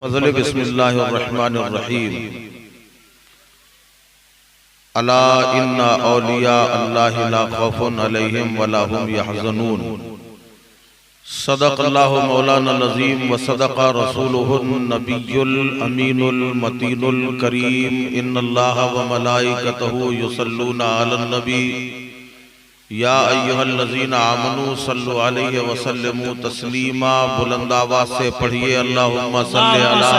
बिस्मिल्लाहिर्रहमानिर्रहीम। अला इन्ना औलिया अल्लाहि ला खौफुन अलैहिम वला हुम यहज़नून। सदक़ल्लाहु मौलाना नज़ीम व सदक़ा रसूलुहुन नबियुल अमीनुल मतीनुल करीम। इन्नल्लाहा व मलाइकतहु युसल्लूना अलन नबी या अय्युहल्लज़ीना आमनू सल्लु अलैहि व सल्लिमू तस्लीमा। बुलंद आवाज़ से पढ़िए अल्लाहुम्मा सल्लि अला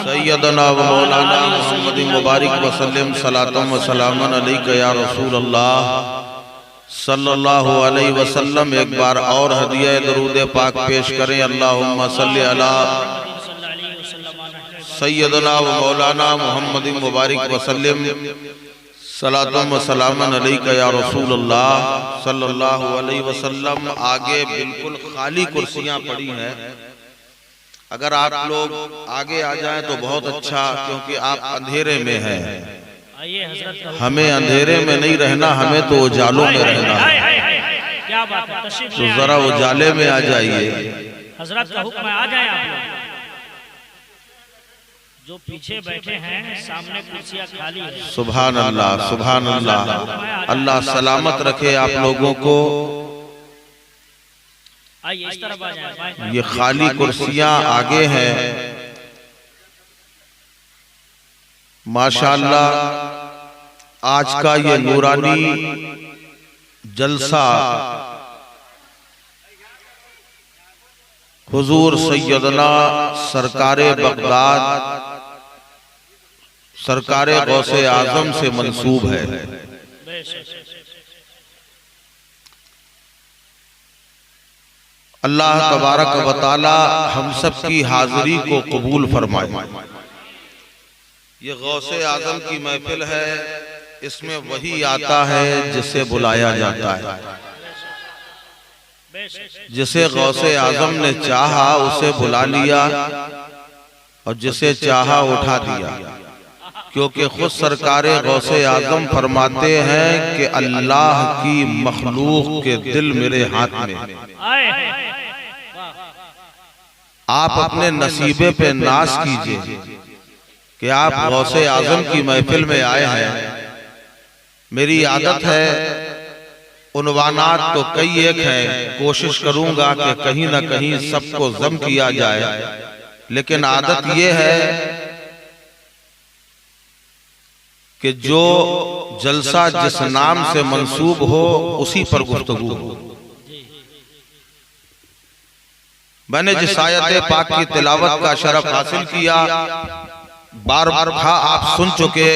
सय्यदना व मौलाना मुहम्मदिन मुबारक व सल्लिम सलातम व सलामन अलैका या रसूल अल्लाह सल्लल्लाहु अलैहि वसल्लम। एक बार और हदिया दरूद पाक पेश करें। अल्लाहुम्मा सल्लि अला सय्यदना व मौलाना मुहम्मदिन मुबारक व सल्लिम सलातम व सलामन अलैका या रसूल अल्लाह सल्लल्लाहु अलैहि वसल्लम। आगे बिल्कुल खाली कुर्सियां पड़ी हैं, अगर आप लोग आगे आ जाएं तो बहुत अच्छा, क्योंकि आप अंधेरे में हैं। हमें अंधेरे में नहीं रहना, हमें तो उजालों में रहना है। क्या बात है, तो जरा उजाले में आ जाइए। हजरत का हुक्म है, आ जाए आप लोग। जो पीछे बैठे हैं सामने कुर्सियां खाली है। सुभान अल्लाह, सुभान अल्लाह। अल्लाह सलामत रखे आप लोगों को। आइए इस तरफ आ जाए। ये खाली कुर्सियां आगे हैं। माशाअल्लाह आज का ये नूरानी जलसा हुजूर सैयदना सरकारे बगदाद सरकारे गौसे आजम से मंसूब है। अल्लाह तबारक व तआला हम सब की हाजिरी को कबूल फरमाए। ये गौसे आजम की महफिल है, इसमें वही आता है जिसे बुलाया जाता है। जिसे गौसे आजम ने चाहा उसे बुला लिया और जिसे चाहा उठा दिया, क्योंकि खुद सरकारे गौसे आजम फरमाते हैं कि अल्लाह की मखलूक के दिल मेरे हाथ में। आप अपने नसीबे पे नाज कीजिए कि आप गौसे आजम की महफिल में आए हैं। मेरी आदत है, उन्वानात तो कई एक हैं, कोशिश करूंगा कि कहीं ना कहीं सबको जम किया जाए, लेकिन आदत यह है कि जो जलसा जिस नाम से मंसूब हो उसी पर गुफ्तगू हो। मैंने जिस आयत पाक की तिलावत का शरफ हासिल किया, बार बार आप सुन चुके।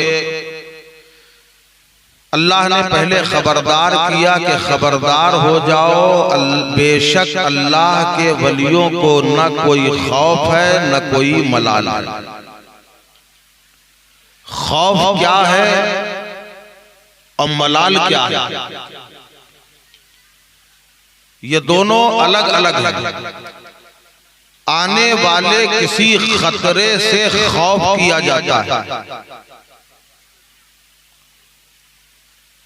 अल्लाह ने पहले खबरदार किया कि खबरदार हो जाओ, बेशक अल्लाह के वलियों को न कोई खौफ है न कोई मलाल। खौफ क्या है और मलाल क्या है, ये दोनों अलग अलग हैं। आने वाले किसी खतरे से खौफ किया जाता है,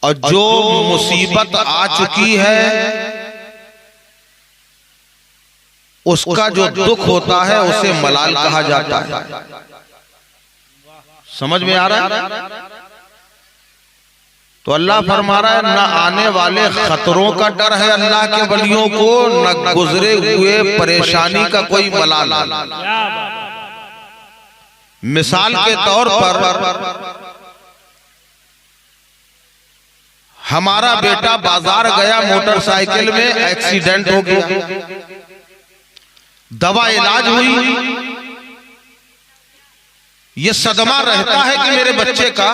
और जो मुसीबत आ चुकी है उसका जो दुख होता है उसे मलाल कहा जाता है। समझ में आ रहा है? तो अल्लाह फरमा रहा है, न आने वाले खतरों का डर है अल्लाह के वलियों को, न गुजरे हुए परेशानी का कोई मलाल। मिसाल के तौर पर हमारा बेटा बाजार गया, मोटरसाइकिल में एक्सीडेंट हो गया, दवा इलाज हुई, ये सदमा रहता है कि मेरे बच्चे का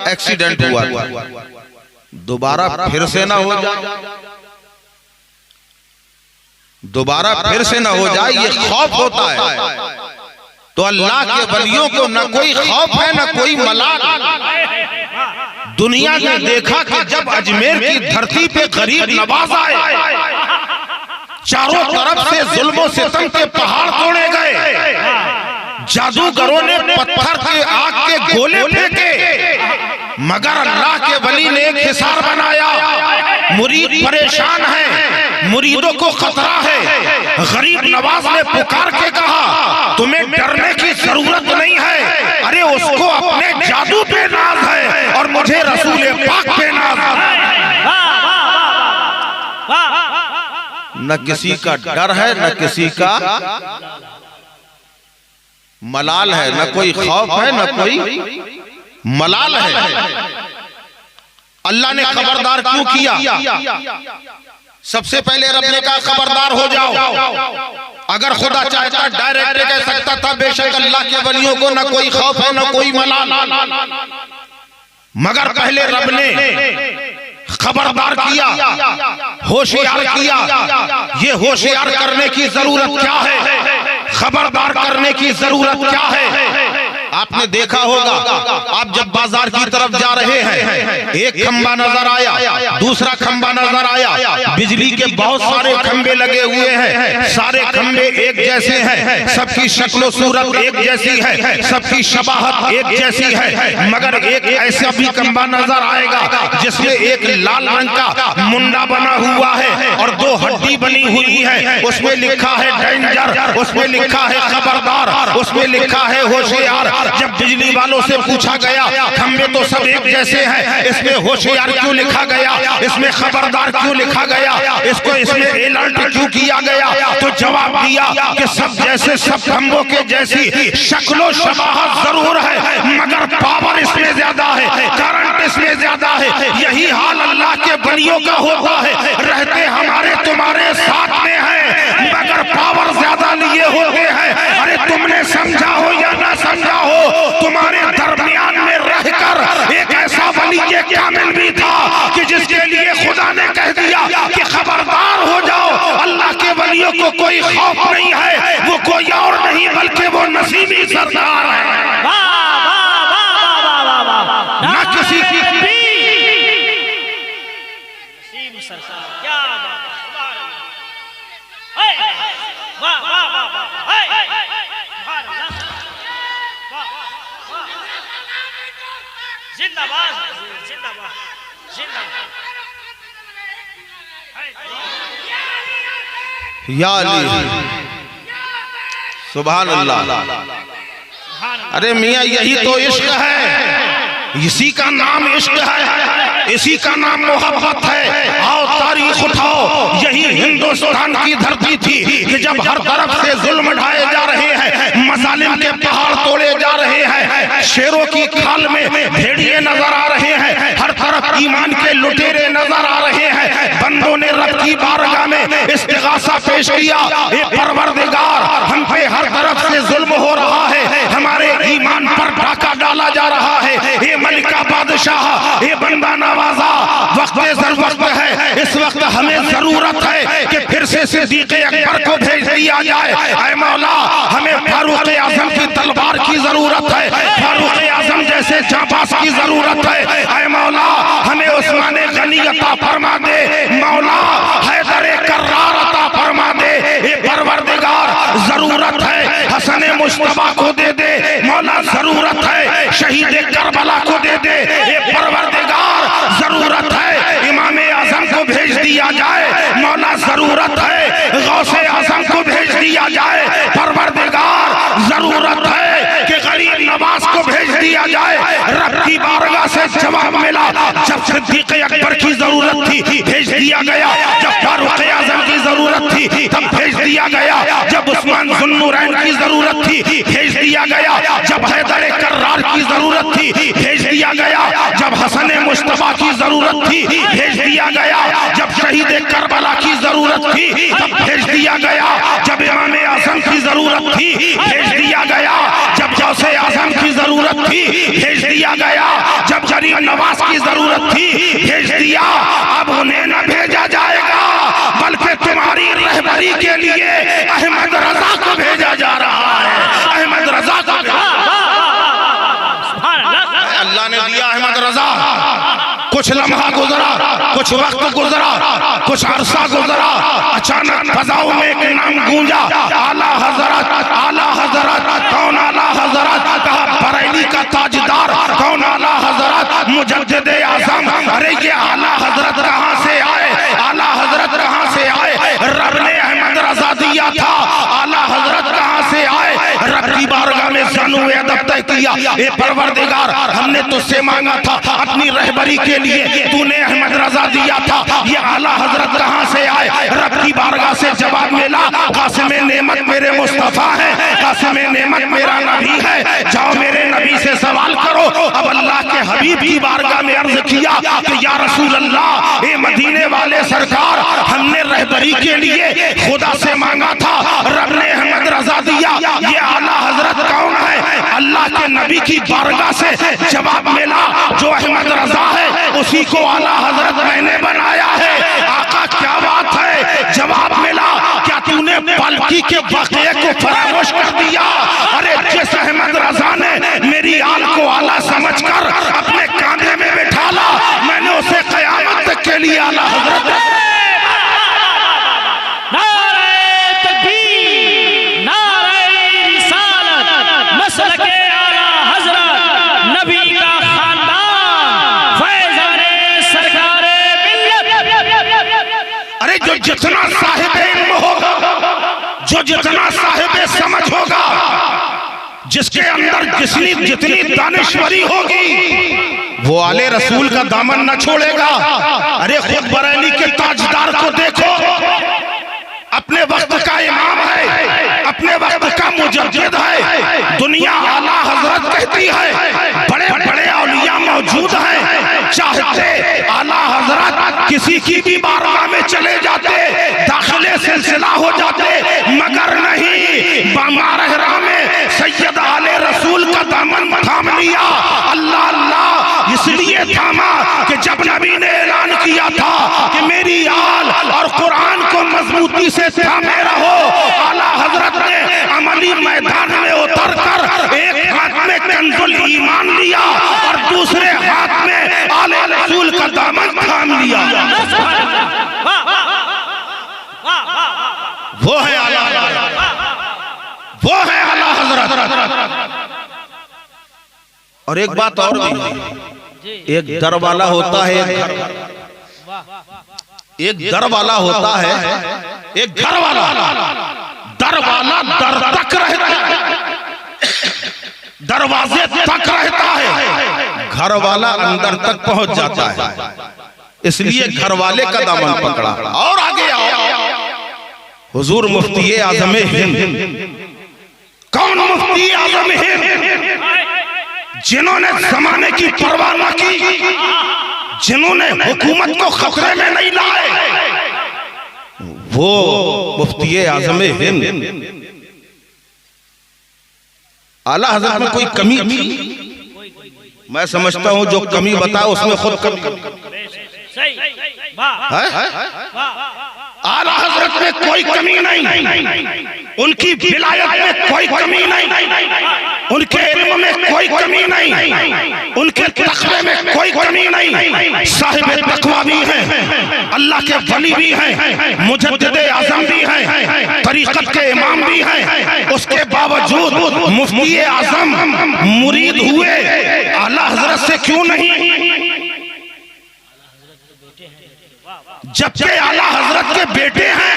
एक्सीडेंट हुआ, दोबारा फिर से ना हो जाए, दोबारा फिर से ना हो जाए, ये खौफ होता है। तो अल्लाह के वलियों को न कोई खौफ है न कोई मलाल। दुनिया ने देखा कि जब अजमेर की धरती पे गरीब नवाज आए, चारों तरफ से जुल्म और सितम के पहाड़ तोड़े गए, जादूगरों ने पत्थर के आग के गोले फेंके, मगर अल्लाह के वली ने एक हिसार बनाया। मुरीद परेशान हैं, मुरीदों को खतरा है। गरीब नवाज ने पुकार के कहा, तुम्हें डरने की जरूरत नहीं है। अरे उसको अपने जादू पे नाज है और मुझे रसूल पाक पे नाज है। न किसी का डर है न किसी का मलाल है, न कोई खौफ है न कोई मलाल है। अल्लाह ने खबरदार क्यों किया? सबसे पहले रब ने कहा खबरदार हो जाओ। अगर खुदा चाहता डायरेक्ट कह सकता था बेशक अल्लाह के वलियों को न कोई खौफ है न कोई मलाल, मगर पहले रब ने खबरदार किया, होशियार किया। ये होशियार करने की जरूरत क्या है? खबरदार करने की जरूरत क्या है? आपने देखा होगा, आप जब बाजार की तरफ जा रहे हैं, एक खंबा नजर आया, दूसरा खंबा नजर आया, बिजली के बहुत सारे खंबे लगे हुए हैं, सारे खंबे एक जैसे हैं, सबकी शक्ल सूरत एक जैसी है, सबकी शबाहत एक जैसी है, मगर एक ऐसा भी खंबा नजर आएगा जिसमें एक लाल रंग का मुंडा बना हुआ है और दो हड्डी बनी हुई है, उसमें लिखा है डेंजर, उसमें लिखा है खबरदार, उसमें लिखा है होशियार। जब बिजली वालों से पूछा गया खंबे तो सब एक जैसे हैं, इसमें होशियार क्यों लिखा गया, इसमें खबरदार क्यों लिखा गया, इसको इसमें अलर्ट क्यों किया गया? तो जवाब दिया कि सब जैसे सब खंबों के जैसी शक्लो शबाहत जरूर है, मगर पावर इसमें ज्यादा है, करंट इसमें ज्यादा है। यही हाल अल्लाह के बलियों का होता है, रहते हमारे तुम्हारे साथ में है, मगर पावर ज्यादा लिए होते हैं। अरे तुमने समझा हो या ना समझा हो, तुम्हारे दरमियान में रहकर एक ऐसा वली कामिल भी था कि जिसके लिए खुदा ने कह दिया कि खबरदार हो जाओ, अल्लाह के वलियों को कोई खौफ नहीं है, वो कोई और नहीं बल्कि वो नसीबी सरदार है। ना किसी की जिंदाबाद जिंदाबाद जिंदाबाद। या अली सुभान अल्लाह। अरे मियाँ यही तो इश्क है, इसी का नाम इश्क है, इसी का नाम मोहब्बत है। आओ तारीख उठाओ, यही हिंदुस्तान की धरती थी कि जब हर तरफ से जुल्म ढाए जा रहे हैं, मजालिम के पहाड़ तोड़े जा रहे हैं, शेरों की खाल में भेड़िए नजर आ रहे हैं, हर तरफ ईमान के लुटेरे नजर आ रहे हैं। बंदों ने रब की बारगाह में इस्तिगासा पेश किया, ए परवरदिगार हम पे हर तरफ से जुल्म हो रहा है, हमारे ईमान पर डाका डाला जा रहा है, ये मलिका बादशाह, ये बंदा नवाजा, वक्त वक्त है, इस वक्त हमें जरूरत है कि फिर से सिद्दीक़ अकबर को भेज दिया जाए। ऐ मौला हमें फारूक आजम की तलवार की जरूरत है, फारूक आजम जैसे जाबाज की जरूरत है। ऐ मौला हमें उस्मान गनी अता फरमा दे, मौला हैदर कर्रार अता फरमा दे। ये परवरदिगार जरूरत है हसन मुश्तबा को दे दे, मौला जरूरत है शहीद करबला को दे दे। ये परवरदिगार जरूरत है इमाम आजम को भेज दिया जाए, मौला जरूरत है गौसे आजम को भेज दिया जाए। परवरदिगार जरूरत है कि गरीब नवाज को भेज दिया जाए। रब की बारगाह से जवाब मिला, जब सिद्दीक़ अकबर की जरूरत थी भेज दिया गया, जब फारूक आजम की जरूरत थी तब भेज दिया गया, जब उस्मान ज़ुन्नुरैन की जरूरत थी भेज दिया गया, जब हैदर कर्रार की जरूरत थी भेज दिया गया, जब हसन मुश्तबा की जरूरत थी भेज दिया गया, जब शहीद करबला की जरूरत थी तब भेज दिया गया, जब इमाम आजम की जरूरत थी भेज दिया गया, जब गौसे आजम की जरूरत थी भेज दिया गया, जब गरीब नवाज की जरूरत थी भेज दिया। अब उन्हें न भेजा जाएगा बल्कि तुम्हारी रहबरी के लिए अहमद रजा को भेजा जा रहा है। अहमद रजा को अल्लाह ने दिया, अहमद रजा। कुछ लम्हा गुजरा, कुछ वक्त गुजरा, कुछ अरसा गुजरा, अचानक फजाओं में एक नाम गूंजा, आला हजरत, आला हजरत। कौन आला हजरत? कहा बरेली का ताजदार। कौन आला हजरत? मुजद्दिद आजम। अरे ये आला हजरत कहाँ से आए? आला हजरत कहाँ से आए? रब ने अहमद रजा दिया था, आला हजरत कहाँ से आए? तय किया, ए परवरदिगार हमने तुझसे मांगा था अपनी रहबरी के लिए, तूने अहमद रजा दिया था, ये आला हजरत कहां से आए? रब की बारगाह से जवाब मिला, कासिम नेमत मेरे मुस्तफा है, कासिम नेमत मेरा नबी है, जाओ मेरे नबी से सवाल करो। अब अल्लाह के हबीब की बारगाह में अर्ज किया कि या रसूल अल्लाह, ए मदीने वाले सरकार, हमने रहबरी के लिए खुदा से मांगा था, रब ने अहमद रजा दिया, ये आला हजरत कौन है? अल्लाह के नबी की बारगाह से जवाब मिला, जो अहमद रजा है उसी को आला हजरत मैंने बनाया है। आका क्या बात है? जवाब मिला, क्या तूने पालकी के वाक़ये को फरामोश कर दिया? अरे जिस अहमद रजा ने मेरी आल को आला समझकर अपने कांधे में बैठा ला, मैंने उसे क़यामत तक के लिए आला हजरत जितना साहिब इल्म होगा, जो जितना साहिब समझ होगा, जिसके अंदर जितनी दानिश्वरी होगी, वो आले रसूल का दामन न छोड़ेगा। अरे खुद बरेली के ताजदार को देखो, अपने वक्त का इमाम है, अपने वक्त का मुजद्दिद है, दुनिया आला हजरत कहती है, बड़े बड़े औलिया मौजूद हैं, चाहते आला हजरत किसी की भी बारगाह में चले जाते, दाखिले सिलसिला हो जाते, मगर नहीं, बारगाह में सैयद आले रसूल का दामन थाम लिया। अल्लाह अल्लाह इसलिए थामा कि जब नबी ने ऐलान किया था कि मेरी आल और कुरान को मजबूती से थामे रहो, आला हजरत ने अमली मैदान में उतर कर एक हाथ में कंजुल ईमान लिया और दूसरे हाथ में आले रसूल का दामन थाम लिया। वो है आला हजरत, वो है आला हजरत। और एक बात और भी, एक दर वाला होता है, एक दर वाला होता है, एक घर वाला, दर वाला दर तक रहता है, दरवाजे तक रहता है, घर वाला अंदर तक पहुंच जाता है, इसलिए घर वाले का दामन पकड़ा। और आगे आओ, हुजूर मुफ्ती आज़म हिंद। कौन मुफ्ती आज़म हिंद? जिन्होंने जमाने की परवाह न की, जिन्होंने हुकूमत को खतरे में नहीं लाए, वो मुफ्ती आज़म हिंद। आला हज़रत में कोई कमी थी? मैं समझता हूं जो कमी बताया उसमें खुद कमी। आला हज़रत में कोई कमी नहीं, उनकी विलायत में कोई कमी नहीं, उनके इल्म में कोई कमी नहीं, उनके तक़वे में कोई कमी नहीं। साहिब तक़वा भी हैं, अल्लाह के वली भी हैं, मुजद्दिद आज़म भी हैं, तरीक़त के इमाम भी हैं, उसके बावजूद मुफ्ती आज़म मुरीद हुए आला हज़रत से क्यों नहीं? जबकि आला हजरत के बेटे हैं,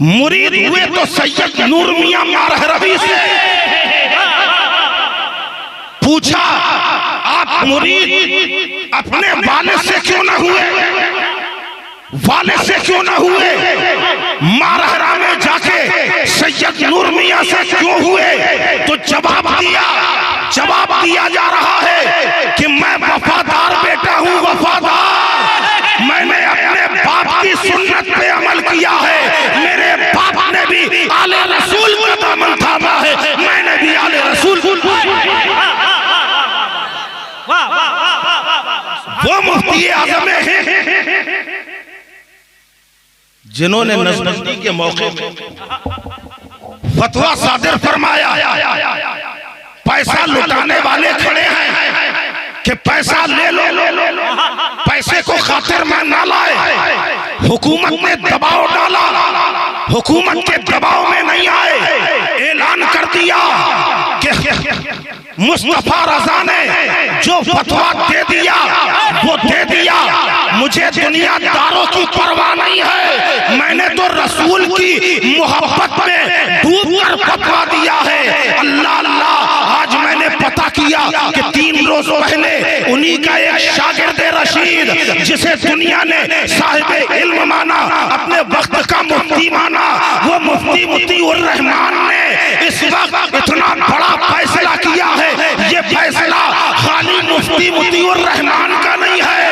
मुरीद हुए तो सैयद नूर मियां मारहरवी से। पूछा, आप मुरीद अपने वाले से क्यों ना हुए? वाले से क्यों ना हुए? मारहरा में जाके सैयद नूर मियां से क्यों हुए? तो जवाब दिया जा रहा है कि मैं वफादार बेटा हूं, वफादार। मैंने अपने बाप की सुन्नत पे अमल किया है, मेरे बाप ने भी आले रसूल का दामन थामा है, मैंने भी आले रसूल। वो मुफ्ती आज़म है जिन्होंने नजबंदी के मौके फतवा सादिर फरमाया, पैसा लुटाने वाले खड़े हैं कि पैसा ले लो, पैसे को खातिर में ना लाए। हुकूमत ने दबाव डाला, हुकूमत के दबाव में नहीं आए, ऐलान कर दिया कि मुस्तफा रजा ने जो फतवा दे दिया वो दे दिया, मुझे दुनियादारों की परवाह नहीं है, मैंने तो रसूल की मोहब्बत में डूब कर फतवा दिया है। किया कि 3 रोज पहले उन्हीं का एक शागिर्द रशीद, जिसे दुनिया ने साहिब इल्म माना, अपने वक्त का मुफ्ती माना, वो मुफ्ती मुतीउर रहमान ने इस वक्त इतना बड़ा फैसला किया है। ये फैसला खाली मुफ्ती मुतीउर रहमान का नहीं है,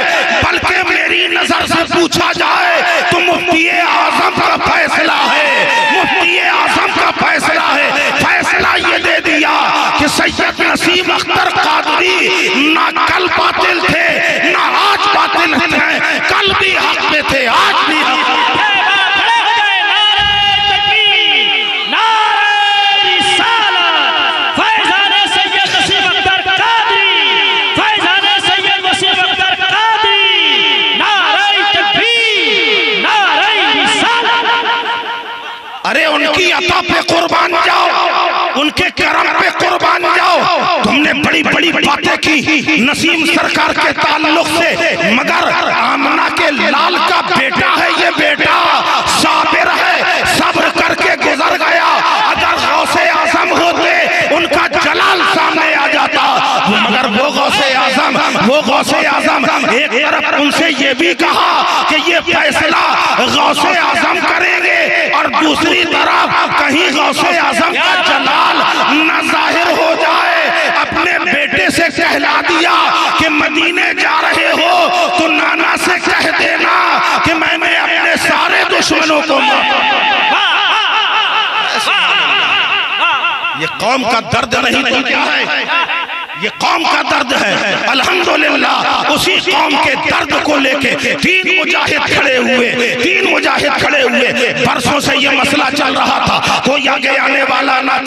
बल्कि मेरी नजर से पूछा जाए तो मुफ्ती आजम का फैसला है। मुफ्ती आजम का फैसला है। फैसला ये दे दिया कि सैयद नसीम अख्तर कादरी ना कल बातिल थे, ना आज बातिल थे, कल भी हक में थे, आज भी हक में थे। अरे उनकी अता पे कुर्बान जाओ, उनके करम पे कुर्बान जाओ। तुमने बड़ी बड़ी बातें की नसीम सरकार के ताल्लुक से, मगर आमना के लाल का बेटा है ये बेटा, साबिर है, सब्र करके गुजर गया। अगर गौसे आजम होते उनका जलाल सामने आ जाता, मगर वो गौसे आजम एक तरफ उनसे ये भी कहा कि ये फैसला गौसे आजम करेंगे, और दूसरी तरफ कहीं गौसे आजम का जलाल न जाहिर हो जाए। अपने बेटे से कहला दिया कि मदीने जा रहे हो तो नाना से कह देना कि मैंने अपने सारे दुश्मनों को ये कौम का दर्द नहीं तो क्या है? ये कौम का दर्द है। अल्हम्दुलिल्लाह उसी कौम के दर्द को लेके 3 मुजाहिद खड़े हुए। बरसों से ये मसला चल रहा था, कोई आगे आने वाला ना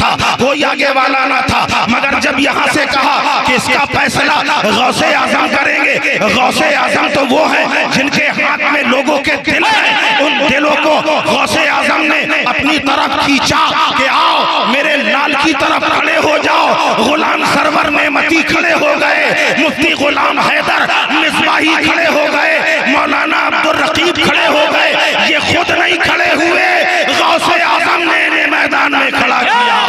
था, मगर जब यहाँ से कहा कि इसका फैसला गौसे आजम करेंगे, गौसे आजम तो वो है जिनके हाथ में लोगों के दिल हैं, उन दिलों को गौसे आजम ने अपनी तरफ खींचा कि आओ मेरे लाल की तरफ खड़े हो जाओ। गुलाम सरवर नेमती खड़े हो गए, मुफ्ती गुलाम हैदर मिसबाही खड़े हो गए, मौलाना अब्दुल रकीब खड़े हो गए। ये खुद नहीं खड़े हुए, गौसे आजम ने इन्हें मैदान में खड़ा किया।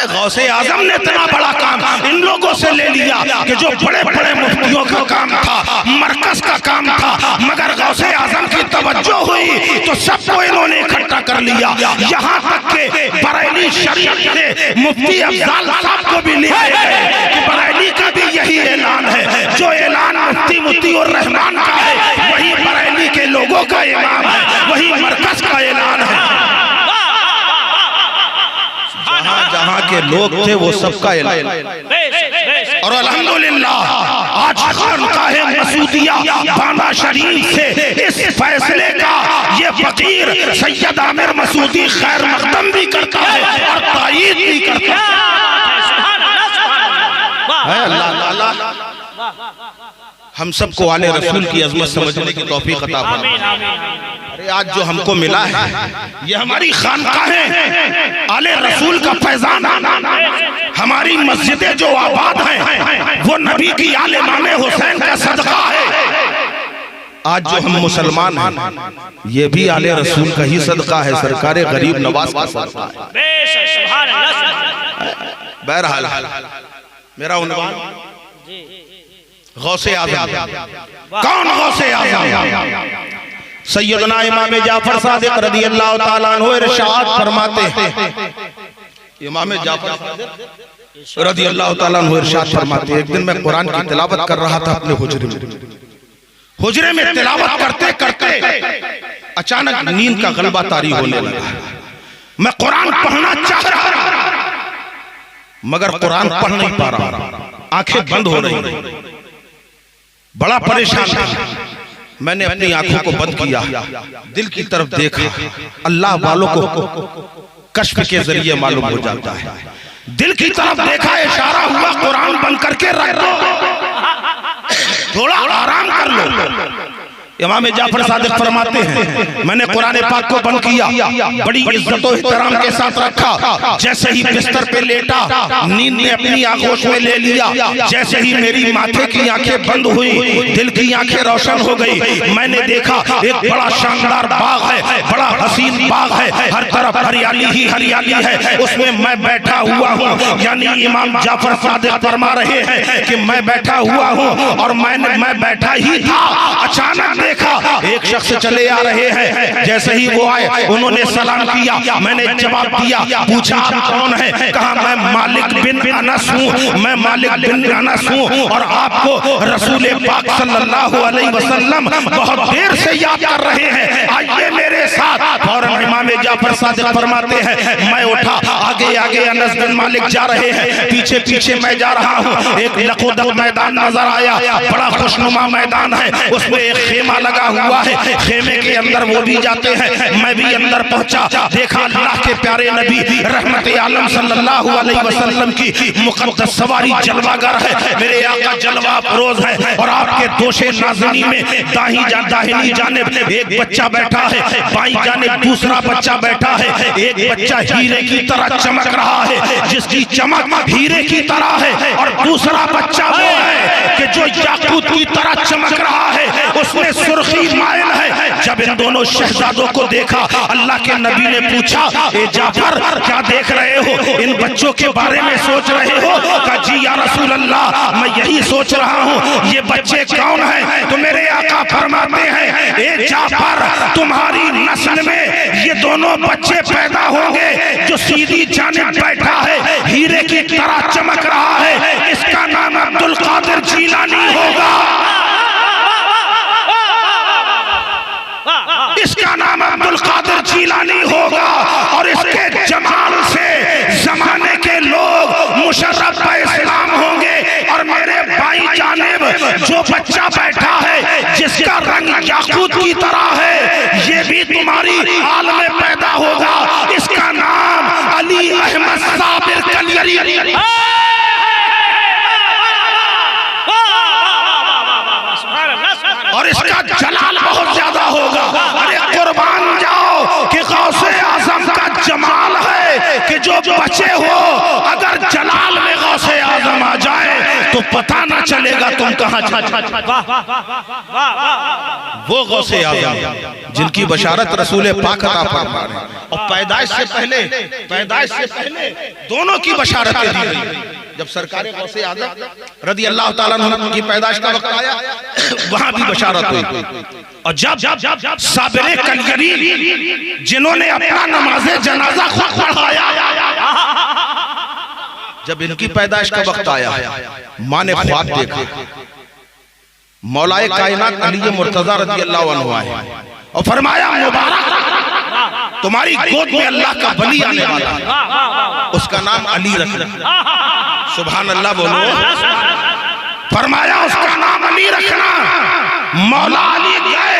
गौसे आजम ने इतना बड़ा काम इन लोगों से ले लिया कि जो बड़े बड़े मुफ्तियों का काम था, मरकज का काम था, मगर गौसे आजम की तवज्जो हुई तो सबको इन्होंने इकट्ठा कर लिया। यहाँ तक के बरेली शरीफ से मुफ्ती अफजाल साहब को भी लिया है कि बरेली का भी यही ऐलान है। जो ऐलान मुफ्ती मुतीउर रहमान का है वही बरेली के लोगों का ऐलान है, वही मरकज का ऐलान है। जहाँ के लोग थे वो सबका ऐलान। और अल्हम्दुलिल्लाह आज खानकाहे मसूदिया बांदा शरीफ से इस फैसले का ये फकीर सैयद आमिर मसूदी खैर मकदम भी करता है और तायीद भी करता है। अल्लाह हम सबको आले रसूल की अजमत समझने की तौफीक अता फरमाए। अरे आज जो हमको मिला है ये हमारी खानकाहें आले रसूल का फैजान, हमारी मस्जिदें जो आबाद हैं वो नबी की आले इमाम हुसैन का सदका है। आज जो हम मुसलमान हैं ये भी आले रसूल का ही सदका है, सरकारे गरीब नवाज का सदका है। बहरहाल मेरा उन्वान गौसे आज़म। कौन गौसे आज़म? सैयदना इमाम जाफर सादिक रदियल्लाहु ताला अन्हु इरशाद फरमाते हैं, इमाम जाफर सादिक रदियल्लाहु ताला अन्हु इरशाद फरमाते हैं, एक दिन मैं कुरान की तिलावत कर रहा था अपने हुजरे में तिलावत करते करते अचानक नींद का गलबा तारी होने लगा। मैं कुरान पढ़ना चाह रहा था मगर कुरान पढ़ नहीं पा रहा, आंखें बंद हो रही, बड़ा परेशान था। मैंने अपनी आंखों को बंद किया, दिल की तरफ देखा। अल्लाह वालों को कश्फ के जरिए मालूम हो जाता है। दिल की तरफ देखा, इशारा हुआ कुरान बंद करके रख दो, थोड़ा आराम कर लो। इमाम जाफर सादिक फरमाते हैं मैंने कुरान पाक को बंद किया, बड़ी इज्जत और एहतराम के साथ रखा। जैसे ही बिस्तर पे लेटा, नींद ने अपनी आगोश में ले लिया। जैसे ही मेरी माथे की आंखें बंद हुई, दिल की आंखें रोशन हो गई। मैंने देखा एक बड़ा शानदार बाग है, बड़ा हसीन बाग है, हर तरफ हरियाली ही हरियाली है, उसमें मैं बैठा हुआ हूँ। यानी इमाम जाफर सादिक फरमा रहे हैं कि मैं बैठा हुआ हूँ और मैं बैठा ही था। अचानक देखा एक शख्स चले आ रहे हैं। जैसे ही वो आए उन्होंने सलाम किया, मैंने जवाब दिया। पूछा आप कौन है? कहा मैं मालिक बिन अनस हूँ, मैं मालिक बिन अनस हूँ और आपको रसूल पाक सल्लल्लाहु अलैहि वसल्लम बहुत देर से याद कर रहे हैं, आइए मेरे साथ। और इमाम जाफर सादिक फरमाते हैं मैं उठा, आगे आगे अनस बिन मालिक जा रहे हैं, पीछे पीछे मैं जा रहा हूँ। एक लकोदक मैदान नजर आया, बड़ा खुशनुमा मैदान है, उसमें एक खेमा लगा हुआ है, खेमे के अंदर वो भी जाते हैं। मैं भी अंदर पहुंचा, देखा अल्लाह के प्यारे नबी रहमत आलम सल्लल्लाहु अलैहि वसल्लम की मुकद्दस सवारी जलवागर है, मेरे आका जलवा अफरोज है। और आपके दोशे नाज़नी में दाहिनी जानिब एक बच्चा बैठा है, बाईं जानिब दूसरा बच्चा बैठा है। एक बच्चा हीरे की तरह चमक रहा है, जिसकी चमक हीरे की तरह है, और दूसरा बच्चा वो है कि जो याकूत की तरह चमक रहा है, उसमें सुर्खी मायल है। जब इन दोनों शहजादों को देखा, अल्लाह के नबी ने पूछा ए जाफर क्या देख रहे हो, इन बच्चों के बारे में सोच रहे हो? कहा जी या रसूल अल्लाह मैं यही सोच रहा हूँ, ये बच्चे कौन हैं? तो मेरे आका फरमाते हैं ए जाफर तुम्हारी नस्ल में ये दोनों बच्चे पैदा होंगे, जो सीधी जानिब बैठा है, हीरे की तरह चमक रहा है, इसका नाम अब्दुल कादिर जीलानी होगा, इसका नाम अब्दुल कादिर जीलानी होगा। और इसके जमाल से जमाने के लोग मुशर्रफ इस्लाम होंगे। और मेरे बाईं जानिब जो बच्चा बैठा है, जिसका रंग याकूत की तरह है, ये भी तुम्हारी हाल में पैदा होगा, इसका नाम अली अहमद साबिर कलियरी। और इसका जलाल बहुत ज्यादा होगा। अरे कुर्बान जाओ कि गौसे आजम का जमाल है कि जो बचे हो, अगर जलाल में गौसे आजम आ जाए तो पता ना चलेगा तुम कहाँ। वो गौसे आजम जिनकी बशारत रसूल पाक अता फरमा रहे हैं, और पैदाइश से पहले दोनों की बशारतें दी गई। जब सरकार गौसे आजम रदी अल्लाह ताला अन्हु की पैदाइश का वक्त आया, वहां भी बशारत हुई। और जब साबिर कलयरी जिन्होंने अपना नमाज़े जनाजा खुद पढ़ाया, जब इनकी पैदाइश का वक्त आया, माँ ने ख्वाब देखा, मौलाए कायनात अली मुर्तजा रज़ी अल्लाह अन्हु आए और फरमाया मुबारक तुम्हारी गोद में अल्लाह का वली आने वाला है, उसका नाम अली रखना। सुभान अल्लाह बोलो। फरमाया उसका नाम अली रखना। मौला अली गए,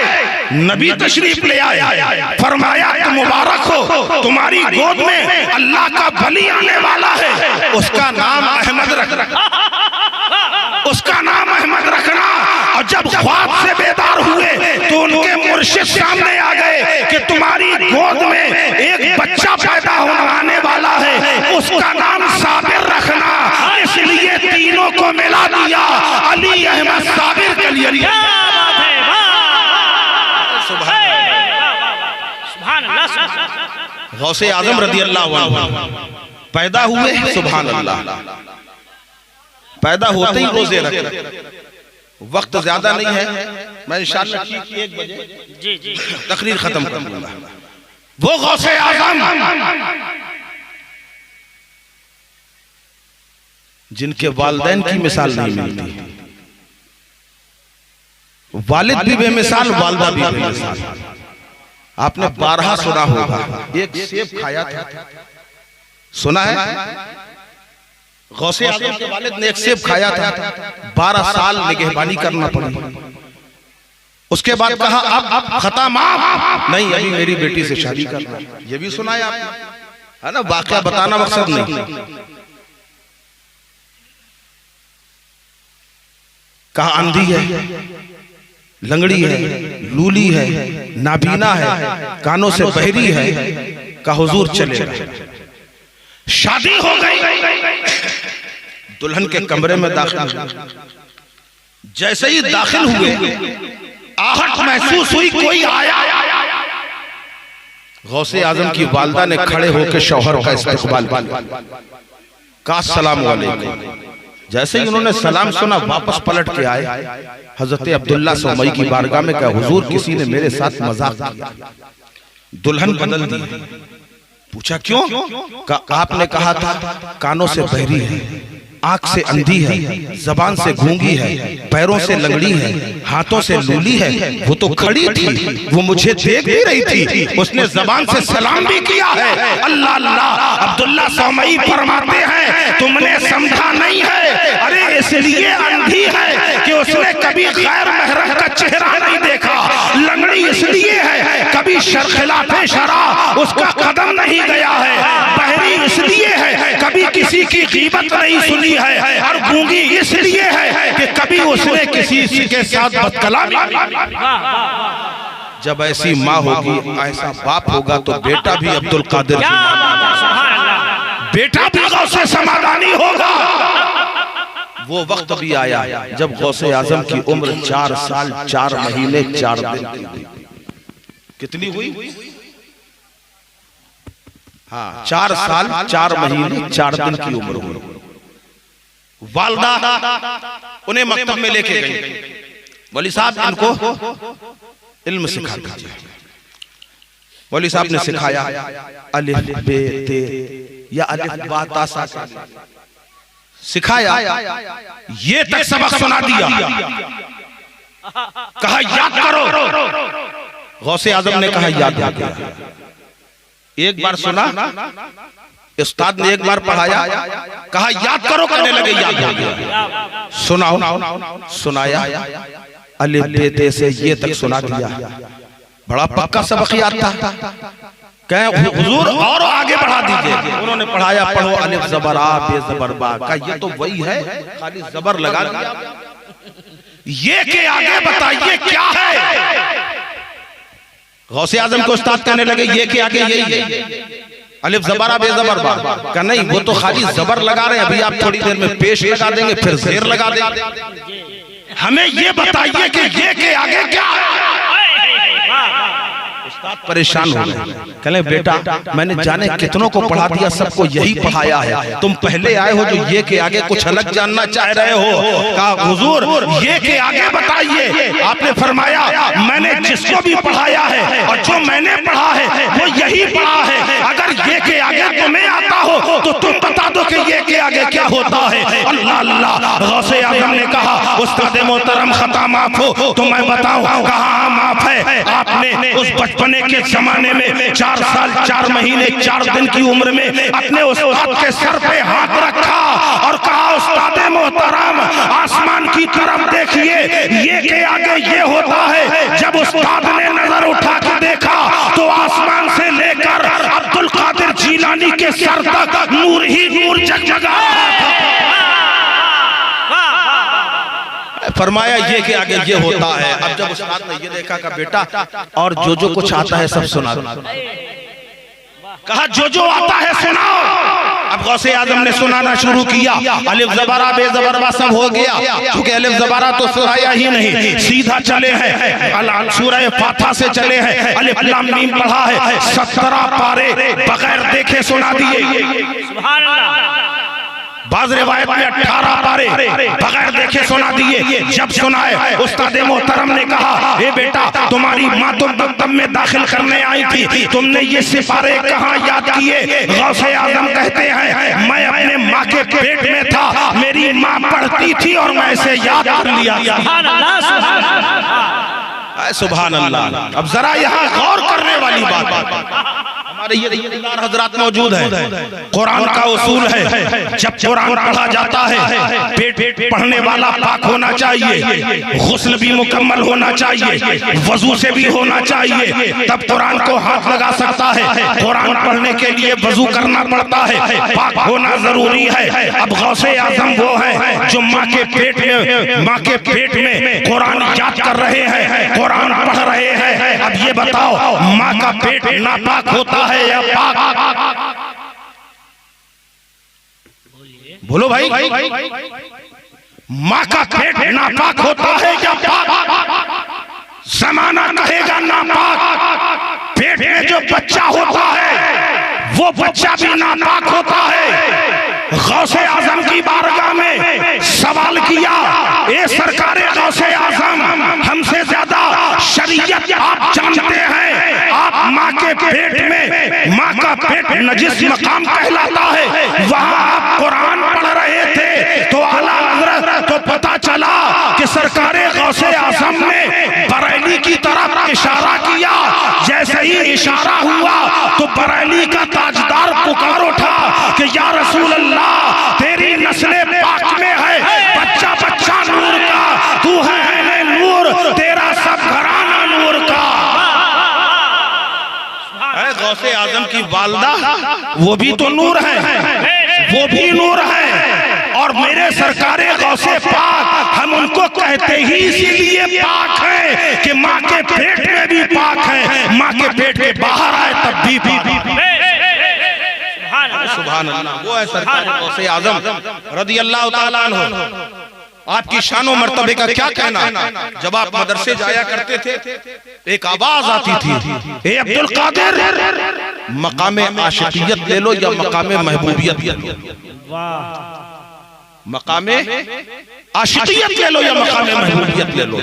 नबी तशरीफ ले आए, फरमाया तुम मुबारक हो, तुम्हारी गोद में अल्लाह का वली आने वाला है, उसका नाम अहमद रखना, उसका नाम अहमद रखना। और जब ख्वाब से बेदार हुए तो उनके मुर्शिद सामने आ गए कि तुम्हारी गोद में एक बच्चा पैदा होने वाला है, उसका नाम साबिर रखना। इसलिए तीनों को मिला दिया, अली अहमद साबिर कलियरी। गौसे आजम रदी अल्लाह अन्हु पैदा हुए। सुभान अल्लाह। पैदा होते ही रोजे रखे। वक्त ज्यादा नहीं है, मैं इंशाअल्लाह ठीक 1 बजे तकरीर खत्म कर दूंगा। वो गौसे आजम जिनके वालिदैन की मिसाल नहीं मिलती, वालिद भी बेमिसाल, वालिदा भी बेमिसाल। आपने 12 सुना होगा, एक सेब खाया था, सुना है? गौसे आजम के वालिद ने एक सेब खाया था, 12 साल निगहबानी करना पड़ी। उसके बाद कहा अब खता माफ नहीं, अभी मेरी बेटी से शादी करना। ये भी सुना है आपने, है ना? वाकया बताना मकसद नहीं। कहा आंधी है, लंगड़ी है, लूली है, नाबीना है, कानों से बहरी है, का हुजूर चलेगा। शादी हो गई, दुल्हन के कमरे में दाखिल हुए। जैसे ही दाखिल हुए आहट महसूस हुई, कोई आया। गौसे आजम की वालदा ने खड़े होकर शौहर का इस्तकबाल का सलाम वालेकुम। जैसे ही उन्होंने सलाम सुना वापस पलट के आए। हजरत अब्दुल्ला सोमई की बारगाह में कहा, हुजूर किसी ने मेरे साथ मजाक किया, दुल्हन बदल दी। पूछा क्यों? आपने कहा था कानों से बहरी है, आंख से अंधी है, जबान से गूंगी है, पैरों से लंगड़ी है, हाथों से लूली है। वो तो खड़ी थी, वो मुझे देख भी रही थी, उसने जबान से सलाम भी किया है। अल्लाह अल्लाह। अब्दुल्ला सौमई फरमाते हैं तुमने समझा नहीं है, अरे इसलिए अंधी है कि उसने कभी गैर महरम का चेहरा नहीं देखा। लंगड़ी इसलिए है कभी खिलाफे शरा उसका कदम नहीं गया है। बहरी इसलिए है कभी किसी की ग़ीबत नहीं सुनी है। और गूंगी इसलिए है कि कभी उसने किसी के साथ बदकलामी। जब ऐसी माँ होगी, ऐसा बाप होगा, तो बेटा भी अब्दुल कादिर, बेटा भी गौसे समादानी होगा। वो वक्त भी आया जब गौसे आजम की उम्र 4 साल 4 महीने 4 दिन की। कितनी हुई? हाँ, 4 साल 4 महीने 4 दिन की उम्र हुई। वालदा उन्हें मकतब में लेके गई। मौलवी साहब इनको इल्म सिखा दीजिए। मौलवी साहब ने सिखाया अलिफ बे ते या अलिफ बा ता सा सिखाया, ये तक सबक सुना दिया। कहा याद करो। गौसे आजम ने कहा याद आ गया। एक बार सुना, उस्ताद ने एक बार पढ़ाया, कहा याद करो, करने लगे, याद हो गया। सुनाओ, सुनाया, अलिफ बे ते से ये तक सुना दिया। बड़ा पक्का सबक याद था। कहे हुजूर और आगे बढ़ा दीजिए। उन्होंने पढ़ाया, पढ़ो अलिफ जबर आ बे जबर बा। का ये तो वही है, खाली जबर लगा दिया। ये के आगे बताइए क्या है? गौसे आजम को उस्ताद कहने लगे ये के आगे यही है, अलिफ जबरा बे जबर बा। का नहीं, वो तो खाली जबर लगा रहे हैं, अभी आप थोड़ी देर में पेश लगा देंगे, फिर जेर लगा देंगे। हमें ये बताइए कि ये के आगे क्या है? उस्ताद परेशान हो गए। कहले बेटा मैंने जाने कितनों को पढ़ा दिया, सबको यही पढ़ाया है, तुम पहले आए हो जो ये के आगे कुछ अलग जानना चाह रहे हो। कहा हुजूर ये के आगे बताइए। आपने फरमाया मैंने जिसको भी पढ़ाया है और जो मैंने पढ़ा है वो यही पढ़ा है। अगर ये के आगे तुम्हें आता हो तो तुम बता दो कि ये के आगे क्या होता है। अल्लाह अल्लाह। गौसे आजम ने कहा उस्ताद मोहतरम खता माफ हो तो मैं बताऊं। कहा माफ है। आपने उस बचपने के जमाने में 4 साल 4 महीने 4 दिन की उम्र में अपने उस्ताद के सर पे हाथ रखा और कहा उस्ताद मोहतरम आसमान की तरफ देखिए, ये के आगे ये होता है। जब उस्ताद ने नजर उठा के देखा तो आसमान से लेकर अब्दुल कादिर जीलानी के सर तक नूर ही नूर जगमगा रहा था। फरमाया ये के आगे ये होता है। अब जब उस्ताद ने ये देखा का बेटा और जो कुछ आता है सब सुना। कहा जो आता है सुनाओ। अब गौसे आजम ने सुनाना शुरू किया। अलिफ जबरा बे जबरबा सब हो गया, क्योंकि अलिफ जबरा तो सुनाया ही नहीं, सीधा चले हैं सूरह फातिहा से चले हैं। अलिफ लाम मीम पढ़ा है, 17 पारे बगैर देखे सुना दिए। सुभान अल्लाह। बाज़ रिवायत में 18 पारे बगैर देखे सुना दिए। जब सुनाए उस्ताद मोहतरम ने कहा हे बेटा तुम्हारी माँ तो दम में दाखिल करने आई थी, तुमने ये सिपारे कहाँ याद किए? गौसे आजम कहते हैं मैं अपने माँ के पेट में था, मेरी माँ पढ़ती थी और मैं इसे याद कर लिया। सुभान अल्लाह। अब जरा यहाँ गौर करने वाली बात, अरे ये हजरात मौजूद है। कुरान का उसूल है, जब कुरान पढ़ा जाता है पेट पढ़ने वाला पाक होना चाहिए, गुस्ल भी मुकम्मल होना चाहिए, वजू से भी होना चाहिए, तब कुरान को हाथ लगा सकता है। कुरान पढ़ने के लिए वजू करना पड़ता है, पाक होना जरूरी है। अब गौसे आजम वो है जो माँ के पेट में कुरान याद कर रहे हैं, कुरान पढ़ रहे हैं। अब ये बताओ, माँ का पेट नापाक होता है या पाक? बोलो भाई, माँ का पेट नापाक होता है या पाक? जमाना कहेगा नापाक। पेट में जो बच्चा होता है वो बच्चा भी नापाक होता है। गौसे आजम की बारगाह में सवाल किया, ए सरकारे गौसे आजम, हमसे ज्यादा शरीयत आप जानते हैं, आप माँ के पेट में, माँ का पेट नजिस मकाम कहलाता है, वहां आप कुरान पढ़ रहे थे तो आला हजरत तो पता चला कि सरकारे गौसे आजम ने बरेली की तरफ इशारा किया। जैसे ही इशारा हुआ तो बरेली का ताजदार पुकार उठा कि या रसूल अल्लाह, तेरी नस्ले पाक में है, बच्चा बच्चा नूर का, तू है नूर, तेरा सब घराना नूर का। गौसे आजम की वालदा वो भी तो नूर है, वो भी नूर है। और मेरे सरकारे गौसे पाक, हम उनको कहते ही इसीलिए पाक है कि माँ के पेट में भी पाक है, माँ के पेट के बाहर आए तब भी पाक। सुभान अल्लाह। वो है सरकार गौसे आजम रदी अल्लाह ताला अन्हु। आपकी शानो मर्तबे का क्या कहना। जब आप मदरसे जाया करते थे एक आवाज आती थी, ए अब्दुल कादिर, मकामे आशिकियत ले लो या मकामे महबूबियत ले लो। मकामे आशिकियत ले लो या मकामे महबूबियत ले लो।